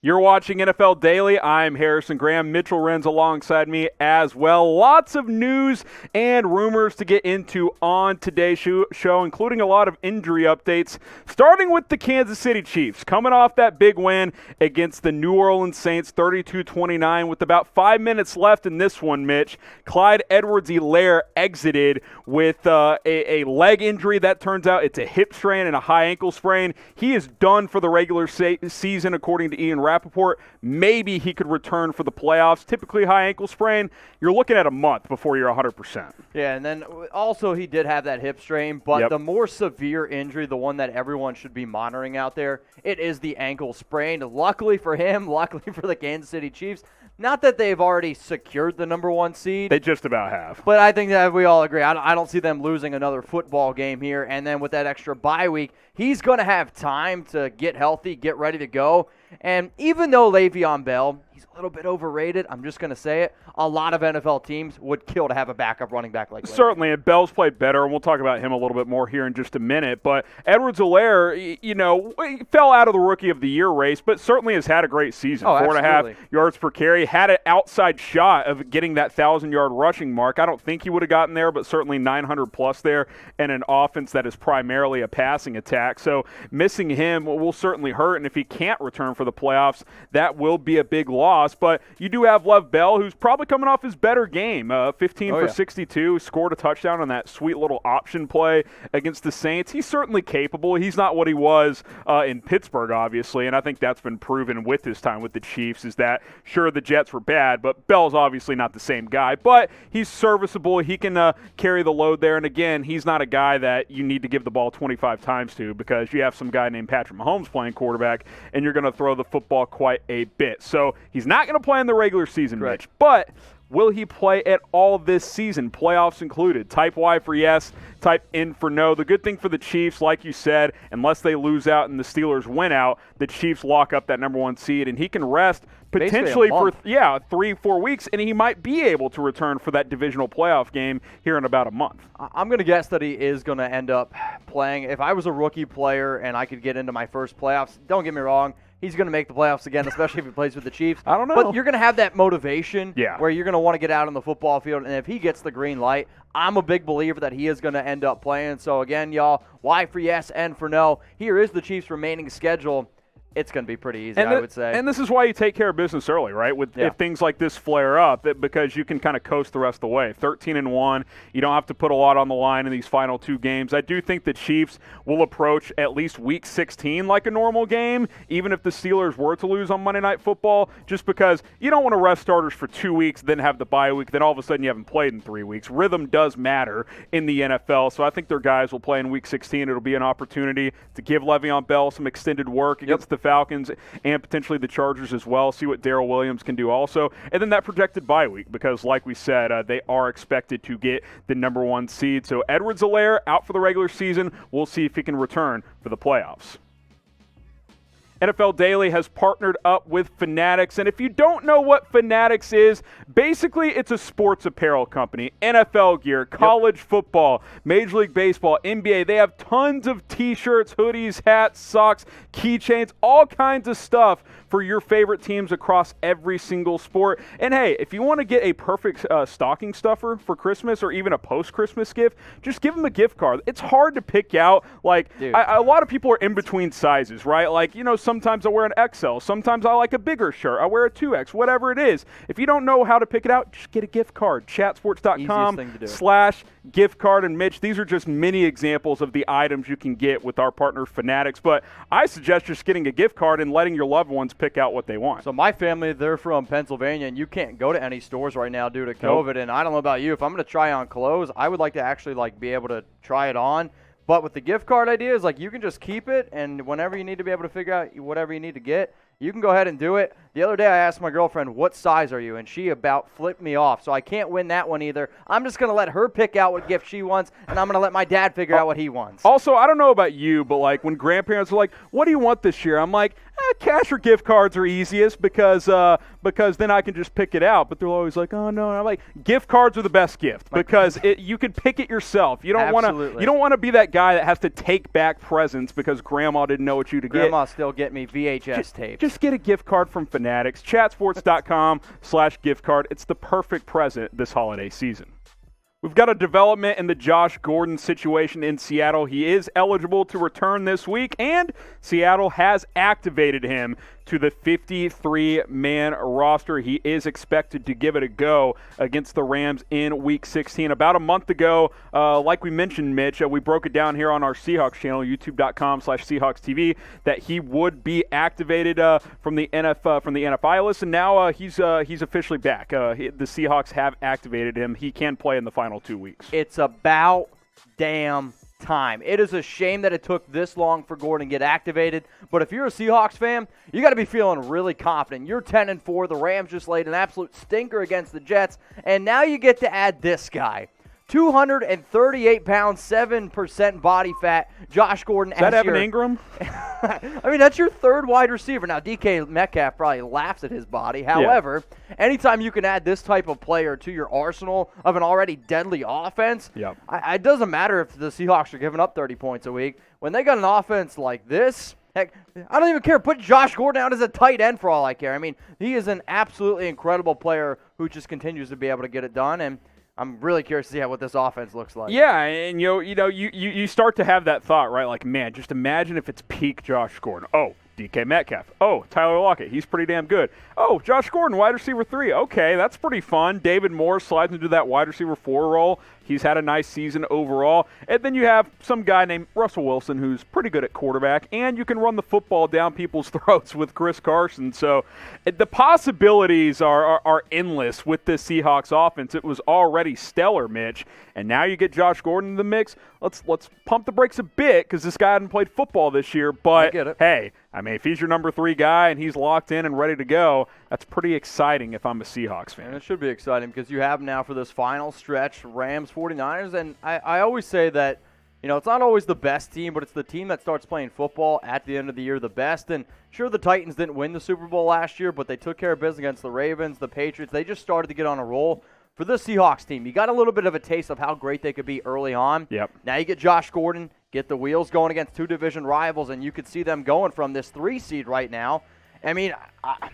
You're watching NFL Daily. I'm Harrison Graham. Mitchell Renz alongside me as well. Lots of news and rumors to get into on today's show, including a lot of injury updates, starting with the Kansas City Chiefs, coming off that big win against the New Orleans Saints, 32-29, with about 5 minutes left in this one, Mitch. Clyde Edwards-Helaire exited with a leg injury. That turns out it's a hip strain and a high ankle sprain. He is done for the regular season, according to Ian Rappaport. Maybe he could return for the playoffs. Typically, high ankle sprain, you're looking at a month before you're 100%. Yeah, and then also he did have that hip strain, but the more severe injury, the one that everyone should be monitoring out there, it is the ankle sprain. Luckily for him, luckily for the Kansas City Chiefs, not that they've already secured the number one seed. They just about have. But I think that we all agree. I don't see them losing another football game here. And then with that extra bye week, he's going to have time to get healthy, get ready to go. And even though Le'Veon Bell, he's a little bit overrated, I'm just going to say it, a lot of NFL teams would kill to have a backup running back like Le'Veon. Certainly, and Bell's played better, and we'll talk about him a little bit more here in just a minute. But Edwards-Helaire, he fell out of the Rookie of the Year race, but certainly has had a great season. Oh, 4.5 yards per carry. Had an outside shot of getting that 1,000-yard rushing mark. I don't think he would have gotten there, but certainly 900-plus there, and an offense that is primarily a passing attack. So missing him will certainly hurt, and if he can't return for the playoffs, that will be a big loss. But you do have Lev Bell, who's probably coming off his better game. 15 for 62, scored a touchdown on that sweet little option play against the Saints. He's certainly capable. He's not what he was in Pittsburgh, obviously, and I think that's been proven with his time with the Chiefs, is that, sure, the Jets were bad, but Bell's obviously not the same guy. But he's serviceable. He can carry the load there, and again, he's not a guy that you need to give the ball 25 times to, because you have some guy named Patrick Mahomes playing quarterback, and you're going to throw the football quite a bit. So he's not going to play in the regular season, Mitch, but will he play at all this season, playoffs included? Type Y for yes, type N for no. The good thing for the Chiefs, like you said, unless they lose out and the Steelers win out, the Chiefs lock up that number one seed, and he can rest potentially for 3-4 weeks, and he might be able to return for that divisional playoff game here in about a month. I'm going to guess that he is going to end up playing. If I was a rookie player and I could get into my first playoffs, don't get me wrong, he's going to make the playoffs again, especially if he plays with the Chiefs. I don't know. But you're going to have that motivation where you're going to want to get out on the football field. And if he gets the green light, I'm a big believer that he is going to end up playing. So, again, y'all, Y for yes, N for no. Here is the Chiefs' remaining schedule. It's going to be pretty easy, I would say. And this is why you take care of business early, right? If things like this flare up, because you can kind of coast the rest of the way. 13-1, you don't have to put a lot on the line in these final two games. I do think the Chiefs will approach at least Week 16 like a normal game, even if the Steelers were to lose on Monday Night Football, just because you don't want to rest starters for 2 weeks, then have the bye week, then all of a sudden you haven't played in 3 weeks. Rhythm does matter in the NFL, so I think their guys will play in Week 16. It'll be an opportunity to give Le'Veon Bell some extended work against the Falcons and potentially the Chargers as well, see what Darrell Williams can do also. And then that projected bye week, because like we said, they are expected to get the number one seed. So Edwards-Helaire out for the regular season. We'll see if he can return for the playoffs. NFL Daily has partnered up with Fanatics, and if you don't know what Fanatics is, basically it's a sports apparel company. NFL gear, college football, Major League Baseball, NBA. They have tons of t-shirts, hoodies, hats, socks, keychains, all kinds of stuff for your favorite teams across every single sport. And hey, if you want to get a perfect stocking stuffer for Christmas or even a post-Christmas gift, just give them a gift card. It's hard to pick out. Like, a lot of people are in between sizes, right? Like, sometimes I wear an XL. Sometimes I like a bigger shirt. I wear a 2X, whatever it is. If you don't know how to pick it out, just get a gift card. Chatsports.com/gift card. And Mitch, these are just many examples of the items you can get with our partner Fanatics. But I suggest just getting a gift card and letting your loved ones pick out what they want. So my family, they're from Pennsylvania, and you can't go to any stores right now due to COVID. And I don't know about you, if I'm going to try on clothes, I would like to actually be able to try it on. But with the gift card idea, is you can just keep it, and whenever you need to be able to figure out whatever you need to get, you can go ahead and do it. The other day I asked my girlfriend, what size are you? And she about flipped me off. So I can't win that one either. I'm just going to let her pick out what gift she wants, and I'm going to let my dad figure out what he wants. Also, I don't know about you, but when grandparents are like, what do you want this year? I'm like, cash or gift cards are easiest because then I can just pick it out. But they're always like, oh no, I'm like, gift cards are the best gift because you can pick it yourself. You don't want to be that guy that has to take back presents because grandma didn't know what you to get. Grandma still get me VHS tapes. Just get a gift card from Fanatics. Chatsports.com/gift card. It's the perfect present this holiday season. We've got a development in the Josh Gordon situation in Seattle. He is eligible to return this week, and Seattle has activated him to the 53-man roster. He is expected to give it a go against the Rams in Week 16. About a month ago, like we mentioned, Mitch, we broke it down here on our Seahawks channel, youtube.com/Seahawks TV, that he would be activated from the NFI list, and now he's officially back. The Seahawks have activated him. He can play in the final 2 weeks. It's about damn time. It is a shame that it took this long for Gordon to get activated, but if you're a Seahawks fan, you got to be feeling really confident. You're 10-4. The Rams just laid an absolute stinker against the Jets, and now you get to add this guy. 238 pounds, 7% body fat, Josh Gordon. Is that Evan Ingram? I mean, that's your third wide receiver. Now, DK Metcalf probably laughs at his body. However, anytime you can add this type of player to your arsenal of an already deadly offense, it doesn't matter if the Seahawks are giving up 30 points a week. When they got an offense like this, heck, I don't even care. Put Josh Gordon out as a tight end for all I care. I mean, he is an absolutely incredible player who just continues to be able to get it done, and I'm really curious to see what this offense looks like. Yeah, and you start to have that thought, right? Like, man, just imagine if it's peak Josh Gordon. Oh, DK Metcalf. Oh, Tyler Lockett. He's pretty damn good. Oh, Josh Gordon, wide receiver 3. Okay, that's pretty fun. David Moore slides into that wide receiver 4 role. He's had a nice season overall. And then you have some guy named Russell Wilson who's pretty good at quarterback, and you can run the football down people's throats with Chris Carson. So the possibilities are endless with this Seahawks offense. It was already stellar, Mitch, and now you get Josh Gordon in the mix. Let's pump the brakes a bit because this guy hadn't played football this year. But, hey, I mean, if he's your number 3 guy and he's locked in and ready to go, that's pretty exciting if I'm a Seahawks fan. And it should be exciting because you have him now for this final stretch, Rams, 49ers. And I always say that, it's not always the best team, but it's the team that starts playing football at the end of the year the best. And sure, the Titans didn't win the Super Bowl last year, but they took care of business against the Ravens, the Patriots. They just started to get on a roll. For this Seahawks team, you got a little bit of a taste of how great they could be early on. Yep. Now you get Josh Gordon, get the wheels going against 2 division rivals, and you could see them going from this 3 seed right now. I mean,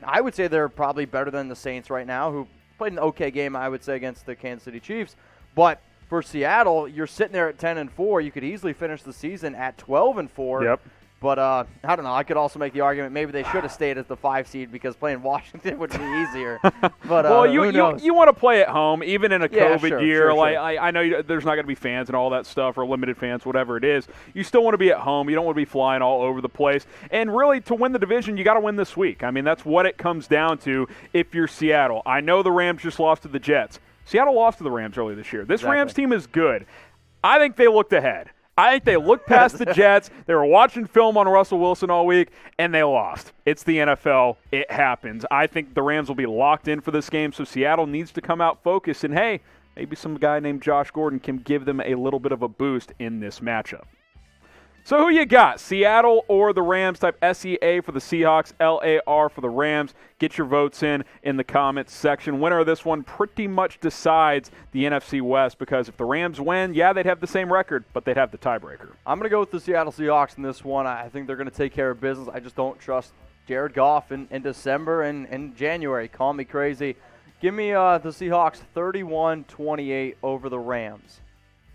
I would say they're probably better than the Saints right now, who played an okay game, I would say, against the Kansas City Chiefs. But for Seattle, you're sitting there at 10-4. You could easily finish the season at 12-4. Yep. But I don't know. I could also make the argument maybe they should have stayed as the 5 seed because playing Washington would be easier. But well, you want to play at home even in a COVID sure, year. Sure. I know there's not going to be fans and all that stuff or limited fans, whatever it is. You still want to be at home. You don't want to be flying all over the place. And really, to win the division, you got to win this week. I mean, that's what it comes down to if you're Seattle. I know the Rams just lost to the Jets. Seattle lost to the Rams earlier this year. This Rams team is good. I think they looked ahead. I think they looked past the Jets. They were watching film on Russell Wilson all week, and they lost. It's the NFL. It happens. I think the Rams will be locked in for this game, so Seattle needs to come out focused. And, hey, maybe some guy named Josh Gordon can give them a little bit of a boost in this matchup. So who you got, Seattle or the Rams? Type SEA for the Seahawks, LAR for the Rams. Get your votes in the comments section. Winner of this one pretty much decides the NFC West because if the Rams win, they'd have the same record, but they'd have the tiebreaker. I'm going to go with the Seattle Seahawks in this one. I think they're going to take care of business. I just don't trust Jared Goff in December and January. Call me crazy. Give me the Seahawks 31-28 over the Rams.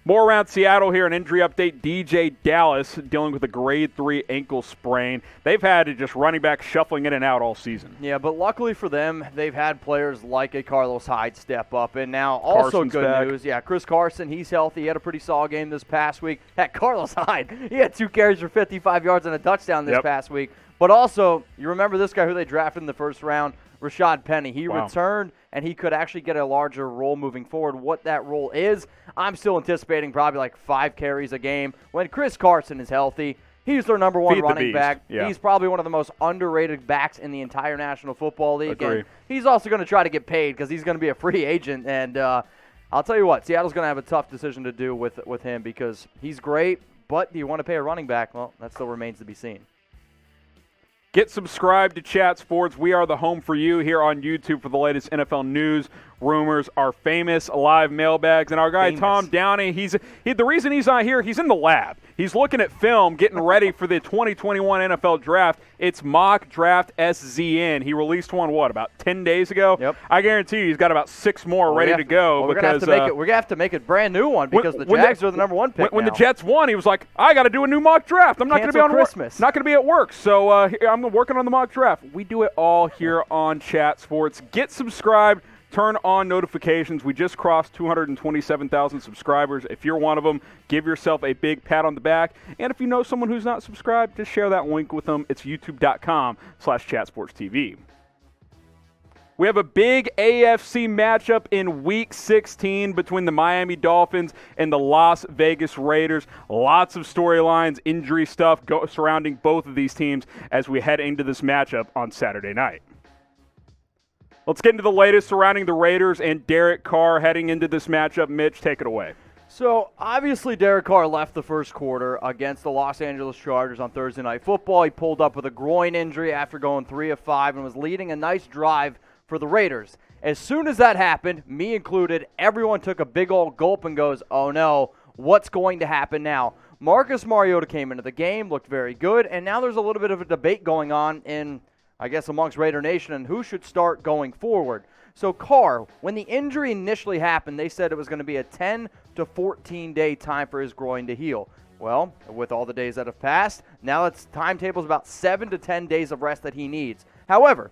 More around Seattle here, an injury update. DJ Dallas dealing with a grade 3 ankle sprain. They've had just running back shuffling in and out all season. Yeah, but luckily for them, they've had players like a Carlos Hyde step up. And now also Carson's good back. news. Yeah, Chris Carson, he's healthy. He had a pretty solid game this past week. Heck, Carlos Hyde, he had 2 carries for 55 yards and a touchdown this past week. But also, you remember this guy who they drafted in the first round, Rashad Penny. He returned, and he could actually get a larger role moving forward. What that role is, I'm still anticipating probably like 5 carries a game. When Chris Carson is healthy, he's their number 1 running back. Yeah. He's probably one of the most underrated backs in the entire National Football League. Agree. And he's also going to try to get paid because he's going to be a free agent. And I'll tell you what, Seattle's going to have a tough decision to do with him because he's great, but do you want to pay a running back? Well, that still remains to be seen. Get subscribed to Chat Sports. We are the home for you here on YouTube for the latest NFL news, rumors, our famous live mailbags. And our guy, Tom Downey, the reason he's not here, he's in the lab. He's looking at film, getting ready for the 2021 NFL Draft. It's Mock Draft SZN. He released one, about 10 days ago? Yep. I guarantee you he's got about 6 more ready to go. Well, we're going to have to make it brand new one because the Jags are the number 1 pick When the Jets won, he was like, I got to do a new mock draft. I'm not going to be on Christmas. Not going to be at work. So I'm working on the mock draft. We do it all here on Chat Sports. Get subscribed. Turn on notifications. We just crossed 227,000 subscribers. If you're one of them, give yourself a big pat on the back. And if you know someone who's not subscribed, just share that link with them. It's youtube.com/chatsportstv. We have a big AFC matchup in Week 16 between the Miami Dolphins and the Las Vegas Raiders. Lots of storylines, injury stuff surrounding both of these teams as we head into this matchup on Saturday night. Let's get into the latest surrounding the Raiders and Derek Carr heading into this matchup. Mitch, take it away. So, obviously, Derek Carr left the first quarter against the Los Angeles Chargers on Thursday Night Football. He pulled up with a groin injury after going 3 of 5 and was leading a nice drive for the Raiders. As soon as that happened, me included, everyone took a big old gulp and goes, oh no, what's going to happen now? Marcus Mariota came into the game, looked very good, and now there's a little bit of a debate going on in, I guess, amongst Raider Nation and who should start going forward. So Carr, when the injury initially happened, they said it was going to be a 10 to 14-day time for his groin to heal. Well, with all the days that have passed, now its timetable is about 7 to 10 days of rest that he needs. However,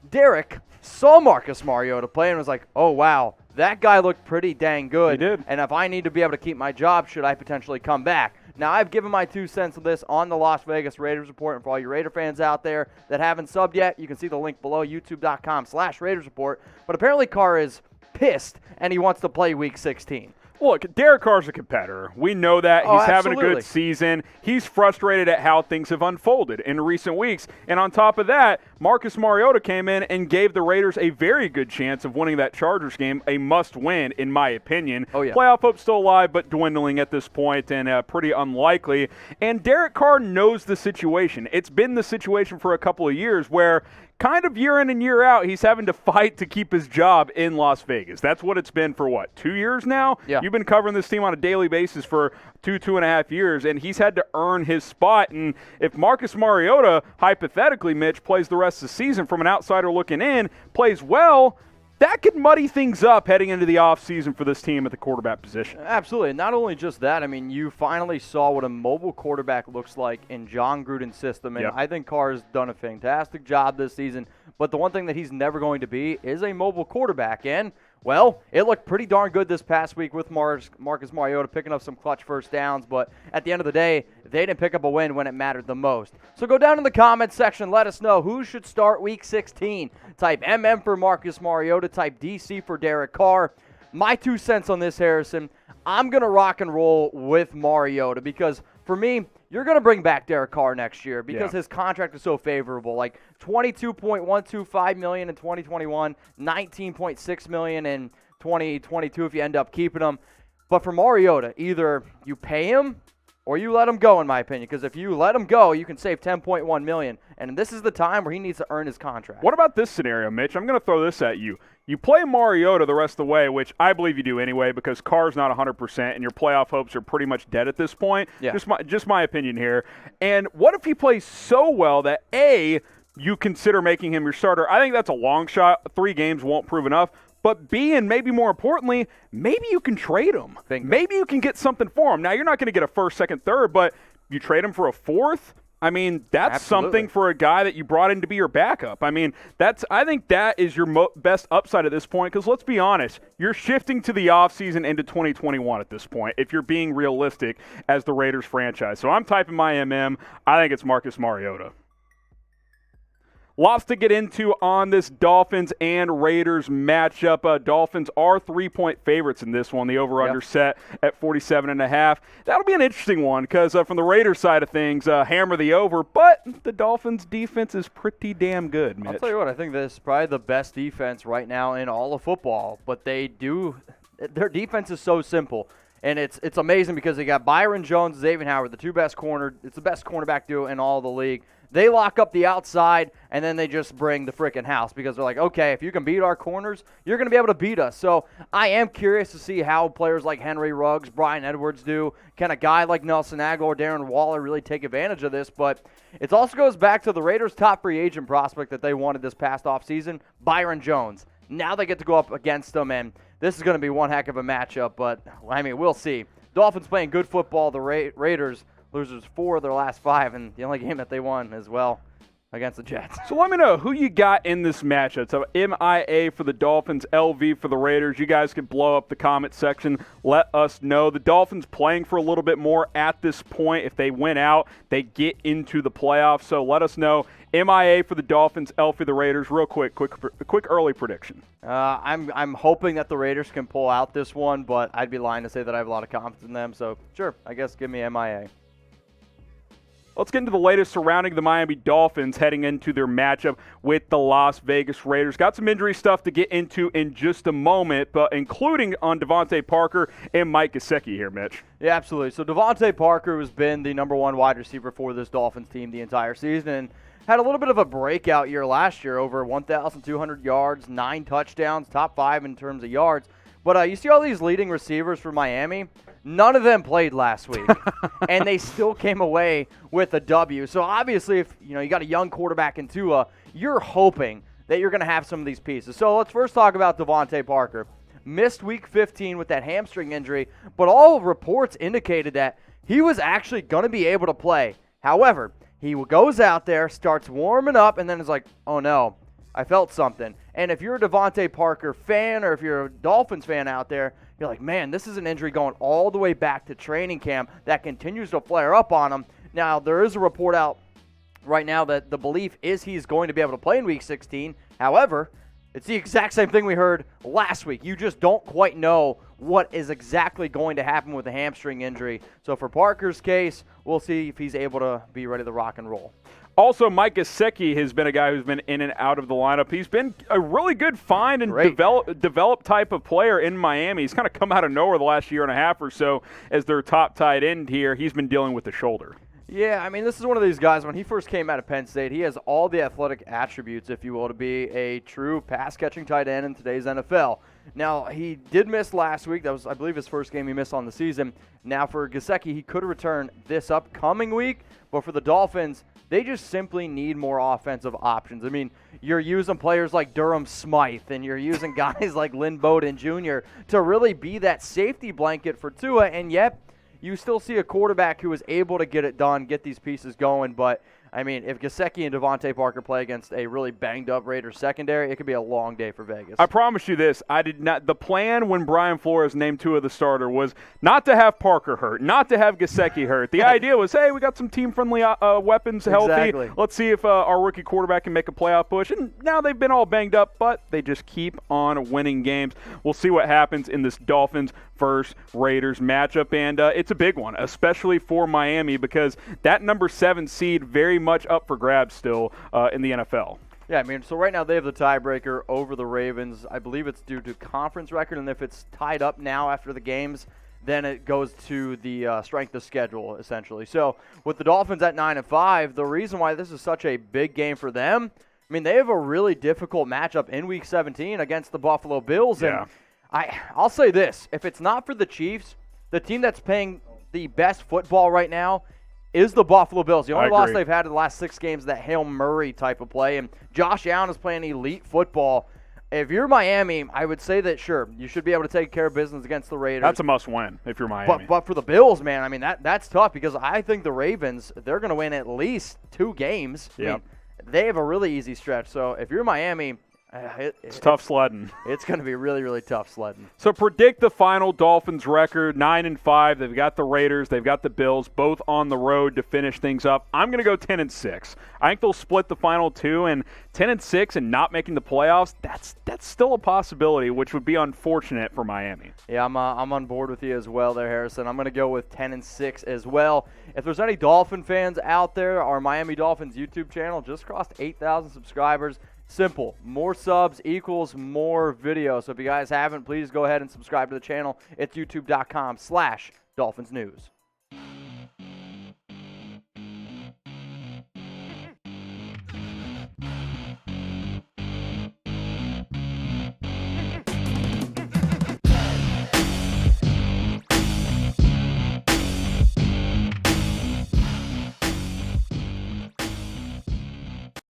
Derek saw Marcus Mariota play and was like, oh, wow, that guy looked pretty dang good. He did. And if I need to be able to keep my job, should I potentially come back? Now, I've given my 2 cents of this on the Las Vegas Raiders Report, and for all you Raider fans out there that haven't subbed yet, you can see the link below, youtube.com/Raiders Report. But apparently Carr is pissed, and he wants to play Week 16. Look, Derek Carr's a competitor. We know that. He's having a good season. He's frustrated at how things have unfolded in recent weeks. And on top of that, Marcus Mariota came in and gave the Raiders a very good chance of winning that Chargers game, a must-win, in my opinion. Oh, yeah. Playoff hope still alive, but dwindling at this point and pretty unlikely. And Derek Carr knows the situation. It's been the situation for a couple of years where kind of year in and year out, he's having to fight to keep his job in Las Vegas. That's what it's been for, 2 years now? Yeah. You've been covering this team on a daily basis for 2.5 years, and he's had to earn his spot. And if Marcus Mariota, hypothetically, Mitch, plays the rest of the season from an outsider looking in, plays well, that could muddy things up heading into the offseason for this team at the quarterback position. Absolutely. And not only just that, I mean, you finally saw what a mobile quarterback looks like in John Gruden's system. And I think Carr's done a fantastic job this season. But the one thing that he's never going to be is a mobile quarterback. And, well, it looked pretty darn good this past week with Marcus Mariota picking up some clutch first downs. But at the end of the day, they didn't pick up a win when it mattered the most. So go down in the comments section. Let us know who should start Week 16. Type MM for Marcus Mariota. Type DC for Derek Carr. My 2 cents on this, Harrison, I'm going to rock and roll with Mariota because, for me, you're going to bring back Derek Carr next year because his contract is so favorable. Like $22.125 million in 2021, $19.6 million in 2022 if you end up keeping him. But for Mariota, either you pay him or you let him go, in my opinion, because if you let him go, you can save $10.1 million, and this is the time where he needs to earn his contract. What about this scenario, Mitch? I'm going to throw this at you. You play Mariota the rest of the way, which I believe you do anyway, because Carr's not 100%, and your playoff hopes are pretty much dead at this point. Yeah. Just my opinion here. And what if he plays so well that, A, you consider making him your starter? I think that's a long shot. 3 games won't prove enough. But B, and maybe more importantly, maybe you can trade him. Bingo. Maybe you can get something for him. Now, you're not going to get a first, second, third, but you trade him for a 4th? I mean, that's something for a guy that you brought in to be your backup. I mean, I think that is your best upside at this point because let's be honest, you're shifting to the offseason into 2021 at this point if you're being realistic as the Raiders franchise. So I'm typing my MM. I think it's Marcus Mariota. Lots to get into on this Dolphins and Raiders matchup. Dolphins are 3-point favorites in this one. The over-under set at 47.5. That'll be an interesting one because from the Raiders side of things, hammer the over. But the Dolphins' defense is pretty damn good, Mitch. I'll tell you what, I think this is probably the best defense right now in all of football. But their defense is so simple. And it's amazing because they got Byron Jones, Xavier Howard, the 2 best corner. It's the best cornerback duo in all of the league. they lock up the outside, and then they just bring the freaking house because they're like, okay, if you can beat our corners, you're going to be able to beat us. So I am curious to see how players like Henry Ruggs, Bryan Edwards do. Can a guy like Nelson Aguilar or Darren Waller really take advantage of this? But it also goes back to the Raiders' top free agent prospect that they wanted this past offseason, Byron Jones. Now they get to go up against them, and this is going to be one heck of a matchup. But, I mean, we'll see. Dolphins playing good football. The Raiders, losers 4 of their last 5, and the only game that they won as well against the Jets. So let me know who you got in this matchup. So MIA for the Dolphins, LV for the Raiders. You guys can blow up the comment section. Let us know. The Dolphins playing for a little bit more at this point. If they win out, they get into the playoffs. So let us know. MIA for the Dolphins, L for the Raiders. Real quick early prediction. I'm hoping that the Raiders can pull out this one, but I'd be lying to say that I have a lot of confidence in them. So sure, I guess give me MIA. Let's get into the latest surrounding the Miami Dolphins heading into their matchup with the Las Vegas Raiders. Got some injury stuff to get into in just a moment, but including on DeVante Parker and Mike Gesicki here, Mitch. Yeah, absolutely. So DeVante Parker has been the number 1 wide receiver for this Dolphins team the entire season and had a little bit of a breakout year last year, over 1,200 yards, 9 touchdowns, top 5 in terms of yards. But you see all these leading receivers for Miami, none of them played last week, and they still came away with a W. So obviously, if you got a young quarterback in Tua, you're hoping that you're going to have some of these pieces. So let's first talk about DeVante Parker. Missed week 15 with that hamstring injury, but all reports indicated that he was actually going to be able to play. However, he goes out there, starts warming up, and then is like, oh no, I felt something. And if you're a DeVante Parker fan or if you're a Dolphins fan out there, you're like, man, this is an injury going all the way back to training camp that continues to flare up on him. Now, there is a report out right now that the belief is he's going to be able to play in Week 16. However, it's the exact same thing we heard last week. You just don't quite know what is exactly going to happen with a hamstring injury. So for Parker's case, we'll see if he's able to be ready to rock and roll. Also, Mike Gesicki has been a guy who's been in and out of the lineup. He's been a really good find and developed type of player in Miami. He's kind of come out of nowhere the last year and a half or so as their top tight end here. He's been dealing with the shoulder. Yeah, I mean, this is one of these guys, when he first came out of Penn State, he has all the athletic attributes, if you will, to be a true pass-catching tight end in today's NFL. Now, he did miss last week. That was, I believe, his first game he missed on the season. Now, for Gesicki, he could return this upcoming week, but for the Dolphins, they just simply need more offensive options. I mean, you're using players like Durham Smythe, and you're using guys like Lynn Bowden Jr. to really be that safety blanket for Tua, and yet you still see a quarterback who is able to get it done, get these pieces going. But, I mean, if Gesicki and DeVante Parker play against a really banged-up Raiders secondary, it could be a long day for Vegas. I promise you this. I did not. The plan when Brian Flores named Tua the starter was not to have Parker hurt, not to have Gesicki hurt. The idea was, hey, we got some team-friendly weapons healthy. Exactly. Let's see if our rookie quarterback can make a playoff push. And now they've been all banged up, but they just keep on winning games. We'll see what happens in this Dolphins versus Raiders matchup, and it's a big one, especially for Miami, because that number 7 seed very much up for grabs still in the NFL. Yeah, I mean, so right now they have the tiebreaker over the Ravens. I believe it's due to conference record, and if it's tied up now after the games, then it goes to the strength of schedule, essentially. So with the Dolphins at 9-5, the reason why this is such a big game for them, I mean, they have a really difficult matchup in Week 17 against the Buffalo Bills, and I'll say this. If it's not for the Chiefs, the team that's playing the best football right now is the Buffalo Bills. The only loss they've had in the last 6 games is that Hail Murray type of play, and Josh Allen is playing elite football. If you're Miami, I would say that, sure, you should be able to take care of business against the Raiders. That's a must-win if you're Miami. But for the Bills, man, I mean, that's tough because I think the Ravens, they're going to win at least 2 games. Yeah. I mean, they have a really easy stretch. So if you're Miami, it's tough sledding. It's going to be really, really tough sledding. So predict the final Dolphins record, 9-5. They've got the Raiders. They've got the Bills, both on the road to finish things up. I'm going to go 10-6. I think they'll split the final 2, and 10-6 and not making the playoffs, that's still a possibility, which would be unfortunate for Miami. Yeah, I'm on board with you as well there, Harrison. I'm going to go with 10-6 as well. If there's any Dolphin fans out there, our Miami Dolphins YouTube channel just crossed 8,000 subscribers. Simple. More subs equals more videos. So if you guys haven't, please go ahead and subscribe to the channel. It's youtube.com/Dolphins News.